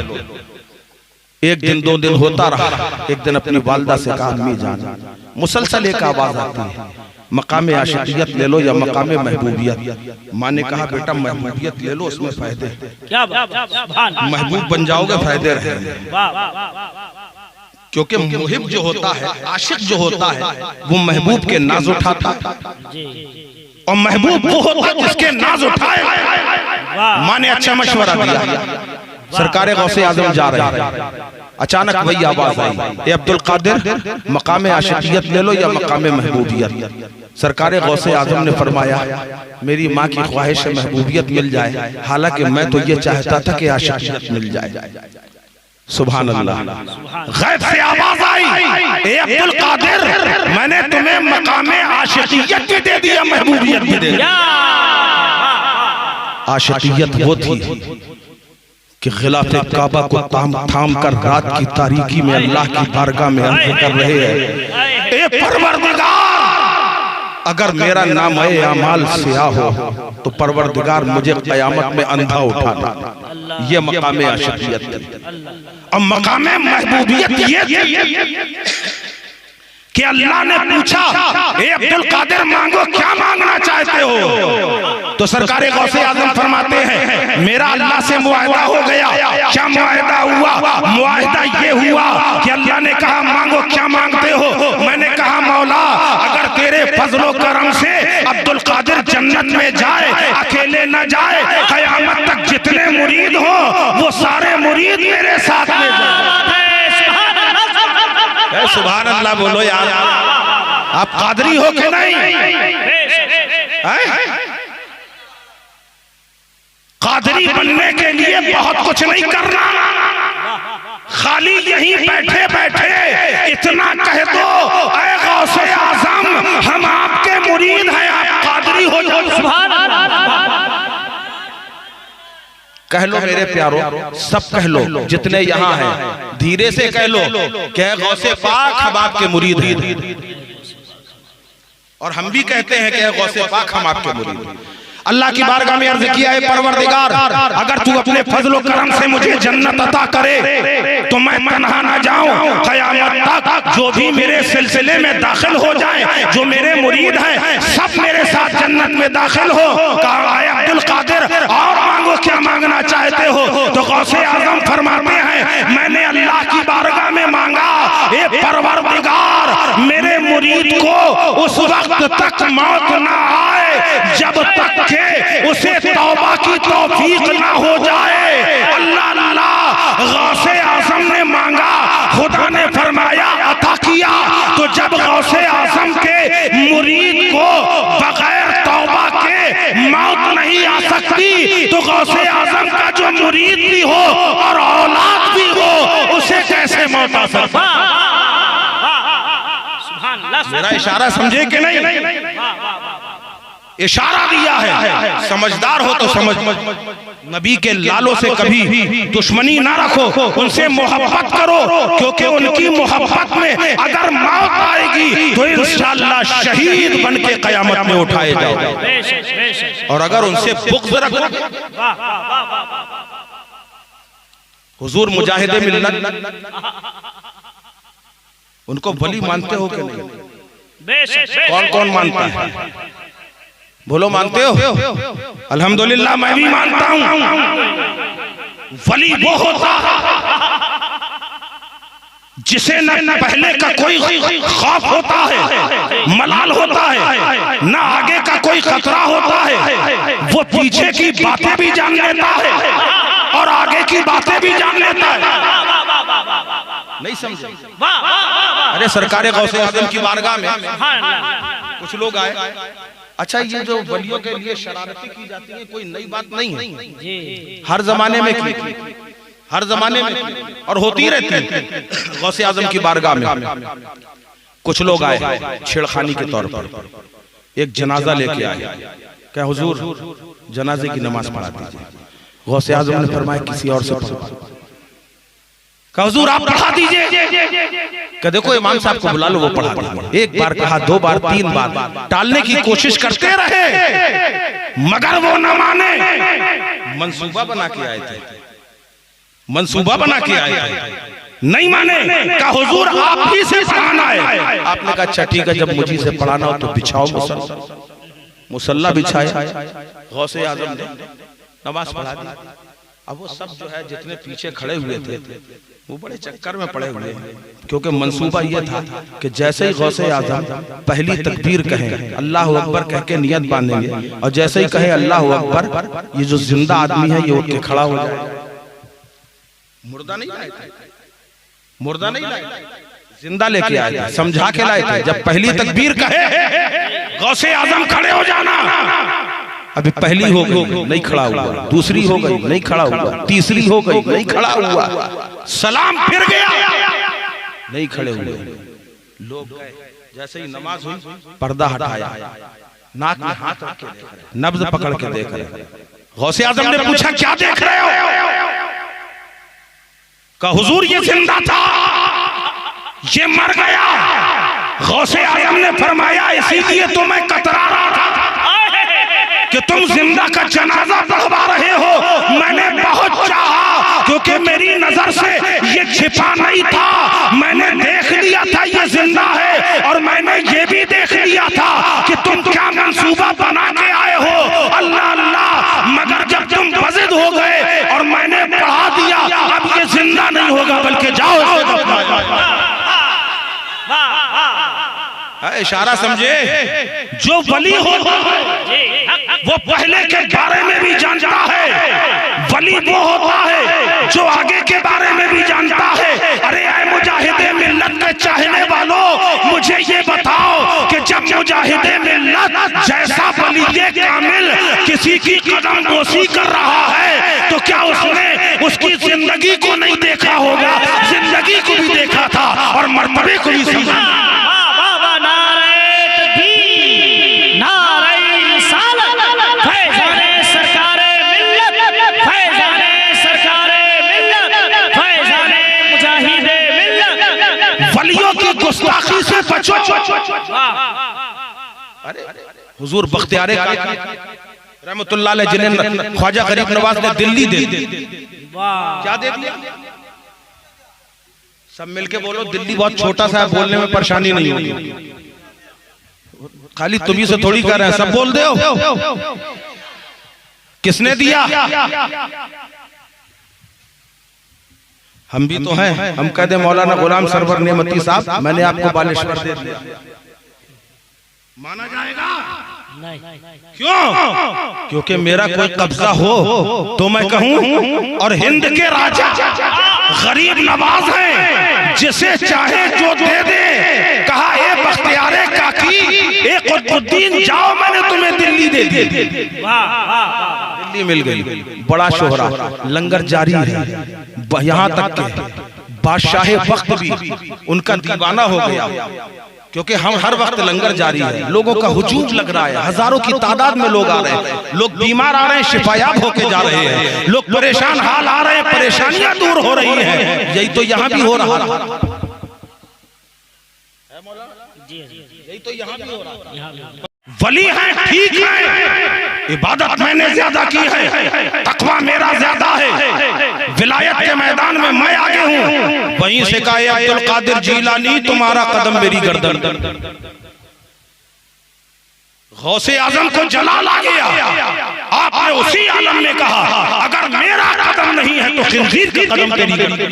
एक दिन दो दिन होता रहा। एक दिन अपनी वालदा से कहा, अम्मी जान, मुसलसल एक आवाज आती है, मकामे आशिकियत ले लो या मकामे महबूबियत। माँ ने कहा, बेटा महबूबियत ले लो, उसमें फायदे, क्या महबूब बन जाओगे, फायदे रहेंगे। क्योंकि मुहिब जो होता है, आशिक जो होता है, वो महबूब के नाज उठाता है, और महबूब वो होता है जिसके नाज उठाए। माँ ने अच्छा मशवरा दिया। सरकारे गौसे आजम जा रहे हैं, अचानक वही आवाज आई, ए अब्दुल कादिर, मकामे आशिकियत ले लो या मकामे महबूबियत। सरकारे गौसे आजम ने फरमाया, मेरी माँ की ख्वाहिश है महबूबियत मिल जाए, हालांकि मैं तो ये चाहता था कि आशिकियत मिल जाए। सुभान अल्लाह। गैब से आवाज आई, ए अब्दुल कादिर, मैंने तुम्हें मकामे आशिकियत भी दे दिया, महबूबियत भी दे दिया। आशिकियत वो थी कि खिलाफे काबा को थाम कर रात की तारीकी में अल्लाह की बारगाह में अर्ज़ कर रहे हैं, ए परवरदिगार, अगर मेरा नाम अमाल स्याह हो तो परवरदिगार मुझे क़यामत में अंधा उठाना। ये मकामे आशिकियत थी। और मकामे महबूबियत ये थी कि अल्लाह ने पूछा, ए अब्दुल कादिर, मांगो, क्या मांगना चाहते हो? तो सरकारे गौसे आजम फरमाते हैं, मेरा अल्लाह से मुआहदा हो गया। क्या मुआहदा हुआ? मुआहदा ये हुआ कि अल्लाह ने कहा, मांगो, क्या मांगते हो? मैंने कहा, मौला, अगर तेरे फजलो करम से अब्दुल कादिर जन्नत में जाए, अकेले न जाए, कयामत तक जितने मुरीद हो वो सारे मुरीद मेरे साथ में जाए। सुभान अल्लाह बोलो यार, आप कादरी हो कि नहीं? कादरी बनने के लिए बहुत कुछ नहीं करना, खाली यहीं बैठे बैठे इतना कह दो, ऐ गौसे आजम, हम आपके मुरीद हैं, आप कादरी हो जाओ। सुभान अल्लाह। कह लो मेरे प्यारो, सब कह लो, जितने यहाँ हैं, धीरे से कह लो कि गौसे पाक, हम आपके मुरीद हैं। और हम भी कहते हैं कि गौसे पाक, हम आपके मुरीद हैं। अल्लाह की बारगाह में अर्ज किया है, परवरदिगार, अगर तू अपने फजल और करम से मुझे जन्नत अता करे तो मैं तन्हा ना जाऊं, क़यामत तक जो भी मेरे सिलसिले में दाखिल हो जाए, जो मेरे मुरीद हैं, सब मेरे साथ जन्नत में दाखिल हो। कहा, आए अब्दुल कादिर, और मांगो, क्या मांगना चाहते हो? तो गौसे आजम फरमाते हैं, मैंने अल्लाह की बारगाह में मांगा, ए परवरदिगार, मेरे मुरीद को उस वक्त तक मौत ना आए जब तक के उसे तौबा की तौफीक ना हो जाए। अल्लाह अल्लाह गौसे आजम ने मांगा, खुदा ने फरमाया अता किया। तो जब गौसे आजम के मुरीद को बगैर तौबा के मौत नहीं आ सकती, तो गौसे आजम का जो मुरीद भी हो और औलाद भी हो, उसे कैसे मौत आ सकती? मेरा इशारा समझे कि नहीं? इशारा दिया है, समझदार हो तो समझ। नबी के लालों से कभी दुश्मनी ना रखो, उनसे मोहब्बत करो, क्योंकि उनकी मोहब्बत में अगर मौत आएगी तो इंशाअल्लाह शहीद बन के कयामत में उठाए जाओगे। और अगर उनसे बुग़्ज़ रखो, हुजूर मुजाहिदे मिल्लत, उनको वली मानते हो कि नहीं? कौन कौन मानता है? बोलो, मानते हो? अल्हम्दुलिल्लाह मैं भी मानता हूं। वली वो होता जिसे न पहले का कोई खौफ होता है, मलाल होता है, न आगे का कोई खतरा होता है। वो पीछे की बातें भी जान लेता है और आगे की बातें भी जान लेता है। नहीं समझे? अरे सरकारे गौसे आजम की बारगाह में कुछ लोग आए। अच्छा, ये जो वलियों के लिए शरारतें की जाती हैं कोई नई बात नहीं है, हर जमाने में की, हर जमाने में और होती रहती है। गौसे आजम की बारगाह में कुछ लोग आए छेड़खानी के तौर पर, एक जनाजा लेके आए। क्या हुजूर जनाजे की नमाज पढ़ा दीजिए। गौसे आजम ने फरमाया किसी और से पढ़ा। कहा हुजूर आप पढ़ा दीजिए। क्या देखो इमाम साहब को बुला लो, वो पढ़ा दीजिए। एक बार कहा, दो बार, तीन बार, टालने की कोशिश करते रहे मगर वो न माने। मंसूबा बना के आए थे, मंसूबा बना के आए थे, नहीं माने। कहा हुजूर आप ही से पढ़ाना है। आपने कहा अच्छा ठीक है, जब मुझे से पढ़ाना हो तो बिछाओ मुसल्ला। मुसल्ला बिछाया, गौसे आजम ने नमाज पढ़ा दी। अब वो सब जो है जितने पीछे खड़े हुए थे वो बड़े चक्कर में पड़े हुए हैं, क्योंकि मंसूबा ये था कि जैसे ही गौसे आजम पहली तकबीर कहें, अल्लाह अकबर कह के नियत बांधेंगे, और जैसे ही कहे अल्लाह अकबर, ये जो जिंदा आदमी है ये उठ के खड़ा हो जाएगा। मुर्दा नहीं लाए थे, मुर्दा नहीं लाए, जिंदा लेके आए थे, समझा के लाए थे। जब पहली तकबीर कहे गौसे आजम खड़े हो जाना। अभी पहली हो गई नहीं खड़ा हुआ, दूसरी हो गई नहीं खड़ा हुआ, तीसरी हो गई नहीं खड़ा हुआ, सलाम फिर गया नहीं खड़े हुए। लोग गए, जैसे ही नमाज हुई पर्दा हटाया, नाक में हाथ रख के देख रहे, नब्ज पकड़ के देख रहे। गौसे आजम ने पूछा क्या देख रहे हो? कहा हुजूर ये जिंदा था, ये मर गया। गौसे आजम ने फरमाया इसीलिए तो मैं कतरा रहा था कि तुम जिंदा का जनाजा पढ़वा रहे हो। मैंने बहुत चाहा, क्योंकि मेरी नजर से ये छिपा नहीं था। मैंने देख लिया था ये जिंदा है, और मैंने ये भी देख लिया था कि तुम क्या मंसूबा बना के आए हो। अल्लाह अल्लाह, मगर जब तुम बज़िद हो गए और मैंने पढ़ा दिया, अब ये जिंदा नहीं होगा बल्कि जाओ। इशारा समझे? जो वली होता है वो पहले के बारे में भी जानता है। वली वो होता है जो आगे के बारे में भी जानता है। अरे ऐ मुजाहिदे मिल्लत के चाहने वालों, मुझे ये बताओ कि जब मुजाहिदे मिल्लत जैसा वली कामिल किसी की कदम बोसी कर रहा है, तो क्या उसने उसकी जिंदगी को नहीं देखा होगा? जिंदगी को भी देखा था और मर्तबे को भी समझा। गुस्ताखी से बचो। अरे हुजूर बख्तियारे रहमतुल्लाह अलैह, जिन्हें ख्वाजा गरीब नवाज ने दिल्ली दे दी, क्या दे दिया? सब मिलके बोलो, दिल्ली बहुत छोटा सा है, बोलने में परेशानी नहीं होगी। खाली तुम्ही से थोड़ी कर रहे हैं, सब बोल दो। किसने दिया? हम भी तो हैं। हम कहते मौलाना गुलाम सरवर नेमती साहब, मैंने आपको बालेश्वर दे दिया। माना जाएगा? नहीं। क्यों? क्योंकि मेरा कोई कब्जा हो तो मैं कहूं, और हिंद के राजा गरीब नवाज हैं, जिसे चाहे जो दे दे। कहा ए बख्तियारे काकी, ए कुतुबुद्दीन, जाओ मैंने तुम्हें दिल्ली दे दी। दिल्ली मिल गई, बड़ा शोहरा, लंगर जारी है। यहाँ तक के बादशाह वक्त भी उनका दीवाना हो गया, क्योंकि हम हर वक्त लंगर जारी है। लोगों का हुजूम लग रहा है, हजारों की तादाद में लोग आ रहे हैं, लोग बीमार आ रहे हैं, शिफायाब होके जा रहे हैं, लोग परेशान हाल आ रहे हैं, परेशानियां दूर हो रही हैं। यही तो यहाँ भी हो रहा है, यही तो यहाँ भी हो रहा है। वली हैं, ठीक है, इबादत मैंने ज्यादा की है, तकवा मेरा ज्यादा है, विलायत के मैदान में मैं आगे हूँ। वहीं से कहा अब्दुल कादिर जीलानी, तुम्हारा कदम मेरी गर्दन। गौसे आजम को जलाल आ गया, आपने उसी आलम में कहा अगर मेरा कदम नहीं है तो खिंजीर का कदम तेरी गर्दन।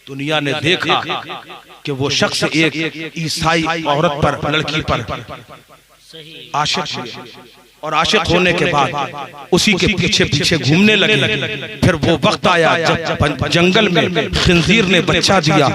दुनिया ने देखा कि वो शख्स एक ईसाई औरत पर, लड़की पर आशिक हुआ, और आशिक होने के बाद उसी के पीछे पीछे घूमने लगे। फिर वो वक्त आया जब जंगल में खिंजीर ने बच्चा दिया,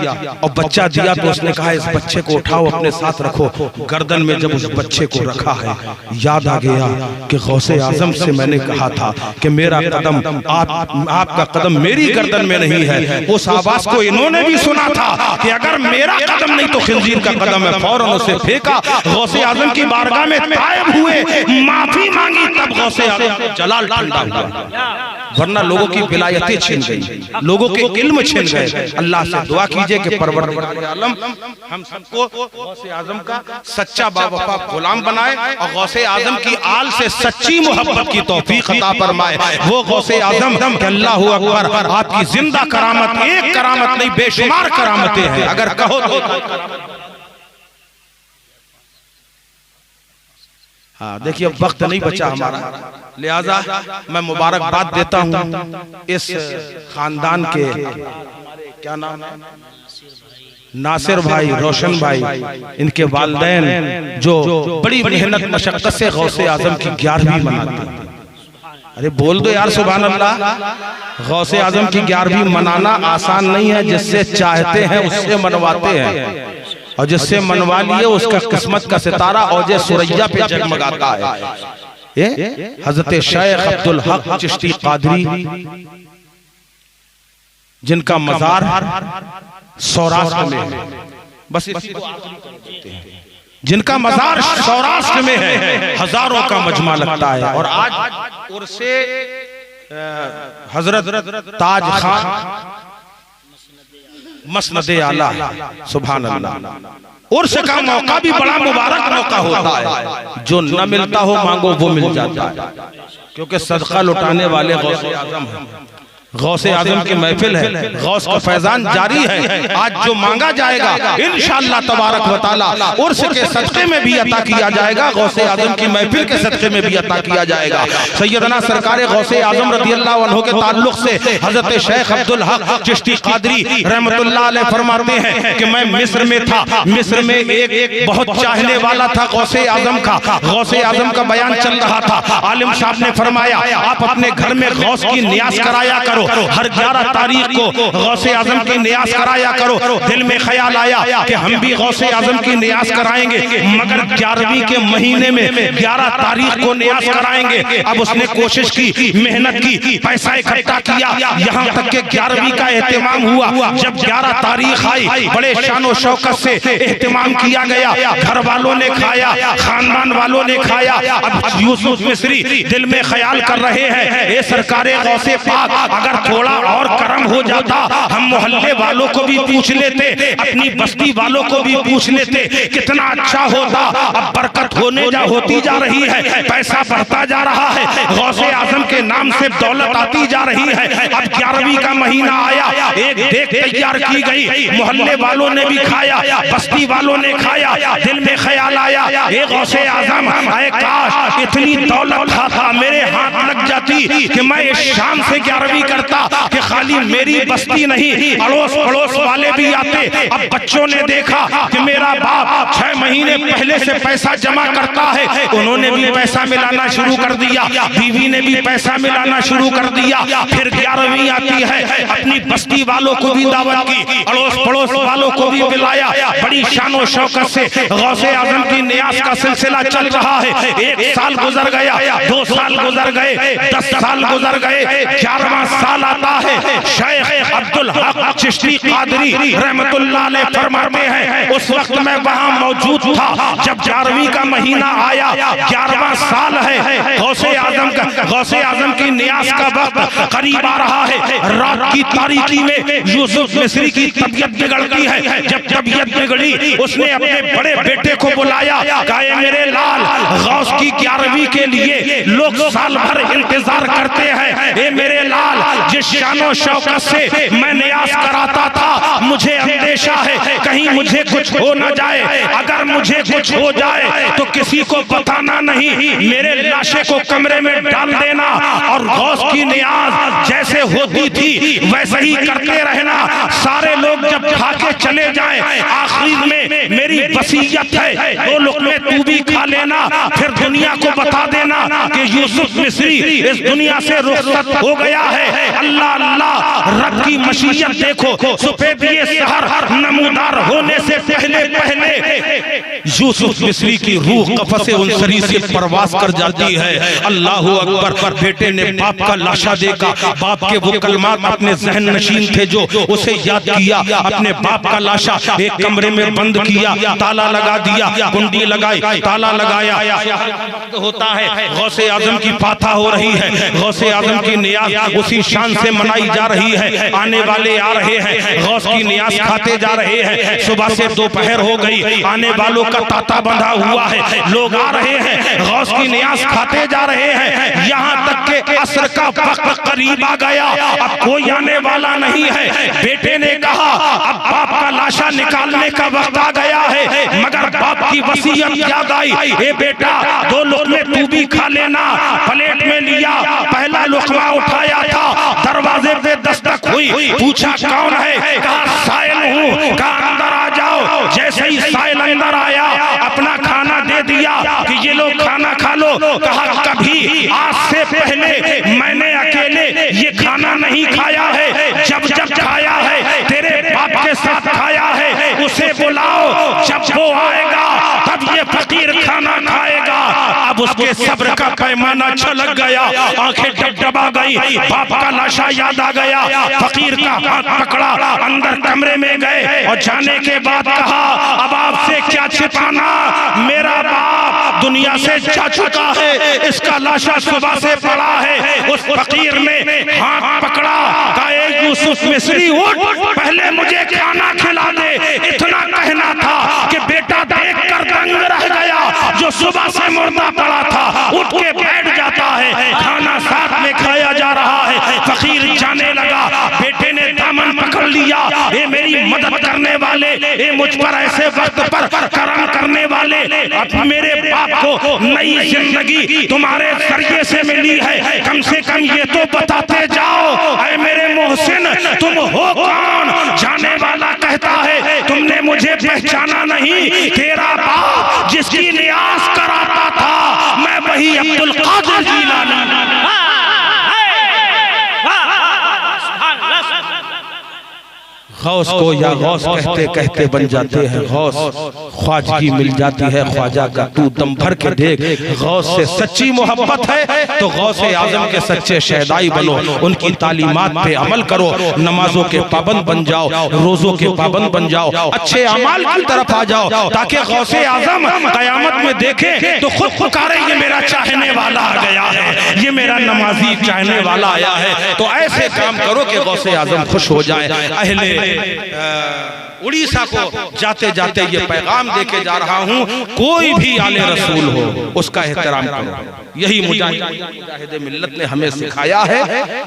और बच्चा दिया तो उसने कहा इस बच्चे को उठाओ अपने साथ रखो। गर्दन में जब उस बच्चे को रखा है, याद आ गया कि गौसे आजम से मैंने कहा था कि मेरा कदम आपका कदम मेरी गर्दन में नहीं है। उस आवाज को इन्होंने भी सुना था कि अगर मेरा कदम नहीं तो खिंजीर का कदम है। फौरन उसे फेंका, गौसे आजम की बारगाह में तायब हुए, माफी मांगी, तब गौसे आजम को जलाल ठंडा हुआ। वरना लोगों की विलायतें छिन गई, लोगों के इल्म छिन गए। अल्लाह से दुआ कीजिए कि परवरदिगार आलम हम सबको गौसे आजम का सच्चा बावफा गुलाम बनाए, और गौसे आजम की आल से सच्ची मोहब्बत की तौफीक अता फरमाए। वो गौसे आजम कि अल्लाहु अकबर, आपकी जिंदा करामत, एक करामत नहीं बेशुमार करामतें हैं, अगर कहो तो। हाँ देखिए, अब वक्त नहीं बचा हमारा, लिहाजा मैं मुबारकबाद देता हूँ इस खानदान के, क्या नाम है, नासिर भाई, रोशन भाई, इनके वालिदैन जो बड़ी मेहनत मशक्कत से गौसे आजम की 11वीं मनाते हैं। अरे बोल दो यार सुभान अल्लाह। गौसे आजम की 11वीं मनाना आसान नहीं है, जिससे चाहते हैं उससे मनवाते हैं, और जिससे मनवा लिए उसका किस्मत का सितारा औजे सुरैया पे जगमगाता है। हजरत शेख अब्दुल हक चिश्ती कादरी, जिनका मजार सौराष्ट्र में है, बस जिनका मजार सौराष्ट्र में है, हजारों का मजमा लगता है। और आज उर्से हजरत ताज खान मसनदे आला, सुभान अल्लाह। उर्स का मौका भी बड़ा मुबारक मौका होता है, जो न मिलता हो मांगो वो मिल जाता है, क्योंकि सदका लुटाने वाले गौसे आजम हैं। गौसे आजम की महफिल है, गौस का फैजान जारी है। आज जो मांगा जाएगा इंशाअल्लाह तबारक व तआला उर्स के सदक़े में भी अता किया जाएगा, गौसे आजम की महफिल के सदक़े में भी अता किया जाएगा। सैयदना सरकार गौसे आजम रज़ियल्लाहु अन्हु के ताल्लुक से हजरत शेख अब्दुल हक चिश्ती कादरी रहमतुल्लाह अलैह फरमाते हैं कि मैं मिस्र में था, मिस्र में एक बहुत चाहने वाला था गौसे आजम का। गौसे आजम का बयान चल रहा था, आलिम साहब ने फरमाया आप अपने घर में गौस की नियाज कराया करो, हर 11 तारीख को गौसे आजम की नियाज कराया करो। दिल में ख्याल आया कि हम भी गौसे आजम की नियाज कराएंगे, मगर 11वीं के महीने में 11 तारीख को नियाज कराएंगे। अब उसने कोशिश की, मेहनत की, पैसा इकट्ठा किया, यहाँ तक के 11वीं का एहतमाम हुआ। जब 11 तारीख आई, बड़े शान और शौकत से एहतमाम किया गया, घर वालों ने खाया, खानदान वालों ने खाया। अब यूसुफ मिस्री दिल में ख्याल कर रहे हैं, ये सरकारे गौसे पाक अगर थोड़ा और करम हो जाता, हम मोहल्ले वालों को भी पूछ लेते, अपनी बस्ती वालों को भी पूछ लेते, कितना अच्छा होता। अब बरकत होती जा रही है, पैसा बढ़ता जा रहा है, गौसे आजम के नाम से दौलत आती जा रही है। अब 11वीं का महीना आया, एक देख तैयार की गई, मोहल्ले वालों ने भी खाया, बस्ती वालों ने खाया। दिल में ख्याल आया, ये गौसे आजम, आए काश इतनी दौलत था मेरे हाथ लग जाती कि मैं इस शाम से 11वीं कर करता कि खाली मेरी बस्ती नहीं, अड़ोस पड़ोस वाले भी आते। अब बच्चों ने देखा कि मेरा बाप 6 महीने पहले से पैसा जमा करता है, उन्होंने भी पैसा मिलाना शुरू कर दिया, बीवी ने भी पैसा मिलाना शुरू कर दिया। फिर 11वीं आती है, अपनी बस्ती वालों को भी दावत की, अड़ोस पड़ोस वालों को भी बुलाया। बड़ी शानो शौकत से गौसे आजम की नियाज का सिलसिला चल रहा है। 1 साल गुजर गया, 2 साल गुजर गए, 10 साल गुजर गए, 11वां साल आता है। शेख अब्दुल हक चिश्ती कादरी रहमतुल्लाह अलैह फरमाते हैं, उस वक्त मैं वहां मौजूद था जब 11वीं का महीना आया, 11वां साल है। गौसे आजम की नियाज का वक्त करीब आ रहा है। रात की तारीकी में यूसुफ मिस्री की तबीयत बिगड़ती है। जब तबीयत बिगड़ी, उसने अपने बड़े बेटे को बुलाया, कहा मेरे लाल, गौस की 11वीं के लिए लोग साल भर इंतजार करते हैं। ए मेरे लाल, जिस शानो शौकत से मैं नियाज कराता था, मुझे अंदेशा है कहीं मुझे कुछ हो न जाए। अगर मुझे कुछ हो जाए तो किसी को बताना नहीं, मेरे लाशे को कमरे में डाल देना और गौस की नियाज जैसे होती थी वैसे ही करते रहना। सारे लोग जब खा के चले जाएं, आखिर में मेरी वसीयत है 2 लुक़मे तू भी खा लेना, फिर दुनिया को बता देना कि यूसुफ मिस्री इस दुनिया से रुखसत हो गया है। अल्लाह अल्लाह, रब की मशीयत देखो, सुपेदिए सहर नमूदार होने से पहले यूसुफ मिस्री की रूह कफ़से उनसरी से परवास कर जाती है। अल्लाह अकबर। बेटे ने बाप का लाशा देखा, बाप के वो कलमात अपने जहन नशीन थे जो उसे याद किया। अपने बाप का लाशा एक कमरे में बंद किया, ताला लगा दिया, कुंडी लगाई, ताला लगाया। होता है गौसे आजम की फातहा हो रही है, गौसे आजम की नियाज उसी शान से मनाई जा रही है। आने वाले आ रहे हैं, गौस की नियाज खाते जा रहे हैं। सुबह से दोपहर हो गई, आने वालों का तांता बंधा हुआ है, लोग आ रहे हैं, गौस की नियाज खाते जा रहे हैं। यहाँ तक के असर का वक्त करीब आ गया, अब कोई आने वाला नहीं है। बेटे ने कहा अब बाप का लाशा निकालने का वक्त आ गया है, मगर बाप की वसीयत याद आई, ए बेटा 2 लुक़मे तू भी खा लेना। प्लेट में लिया, पहला लुक़मा उठाया था, दरवाजे पे दस्तक हुई, पूछा कौन है, कहा साइल हूँ, कहा अंदर आ जाओ। जैसे ही साइल अंदर आया, अपना खाना दे दिया कि ये लोग खाना खा लो। कहा कभी आज से पहले मैंने अकेले ये खाना नहीं खाया है, जब जब खाया है तेरे बाप के साथ खाया है। उसे बुलाओ, जब वो आएगा तब ये फकीर खाना खाएगा। अब उसके सब्र का पैमाना छलक गया, आंखें डबडबा गई, बाप का लाशा याद आ गया। फकीर का हाथ पकड़ा, अंदर कमरे में गए और जाने के बाद कहा अब आपसे क्या छिपाना, मेरा बाप दुनिया से जा चुका है, इसका लाशा सुबह से पड़ा है। उस फकीर ने हाथ पकड़ा, कहा यूसुफ मिस्री उठ, पहले मुझे खाना खिला दे। इतना कहना था कि बेटा देख कर दंग रह गया, जो सुबह से मुर्दा पड़ा था उठ के बैठ जाता है, खाना साथ में खाया जा रहा है। फकीर जाने लगा, बेटे ने दामन पकड़ लिया, ये मेरी मदद करने वाले, ये मुझ पर ऐसे वक्त पर करम करने वाले, अब मेरे बाप को नई जिंदगी तुम्हारे जरिए से मिली है, कम से कम ये तो बताते जाओ, ऐ मेरे मोहसिन तुम हो कौन? जाने वाला कहता है तुमने मुझे पहचाना नहीं, तेरा बाप जिसकी नियाज कराता था मैं वही अब्दुल कादिर जीलानी। गौस को या गौस कहते कहते बन जाते हैं गौस, ख्वाजगी मिल जाती है ख्वाजा का तू दम भर के देख। गौस से सच्ची मोहब्बत है तो गौसे आजम के सच्चे शहदाई बनो, उनकी तालीमात पे अमल करो, नमाजों के पाबंद बन जाओ, रोजों के पाबंद बन जाओ, अच्छे अमाल की तरफ आ जाओ, ताकि गौसे आजम कयामत में देखे तो खुद पुकारे ये मेरा चाहने वाला आ गया है, ये मेरा नमाजी चाहने वाला आया है। तो ऐसे काम करो कि गौसे आजम खुश हो जाए। अहले उड़ीसा को जाते जाते ये पैगाम देके जा रहा हूँ, कोई भी आले रसूल हो उसका एहतराम करो। यही मुजाहिद मिल्लत ने हमें सिखाया है,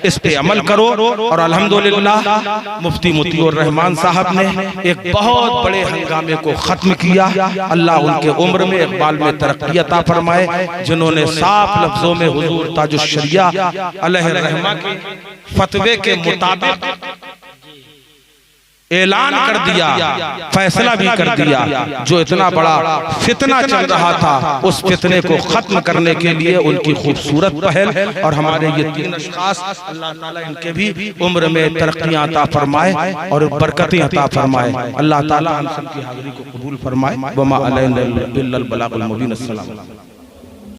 इस पे अमल करो। और अल्हम्दुलिल्लाह मुफ्ती मुतीउर रहमान साहब ने एक बहुत बड़े हंगामे को खत्म किया। अल्लाह उनके उम्र में इकबाल में तरक्की अता फरमाए, जिन्होंने साफ लफ्जों में हुजूर ताजुश शरिया अलैहिर्रहमा के फतवे के मुताबिक ऐलान कर दिया, फैसला भी कर दिया। जो इतना बड़ा फितना चल रहा था, उस फितने को खत्म करने के लिए उनकी खूबसूरत पहल और हमारे ये 3 अशखास, अल्लाह ताला इनके भी उम्र में तरक्कियां अता फरमाए और बरकतें अता फरमाए। अल्लाह ताला हम सब की हाजिरी को कबूल फरमाए। वमा अलैना इल्लल बलागुल मुबीन। अस्सलाम।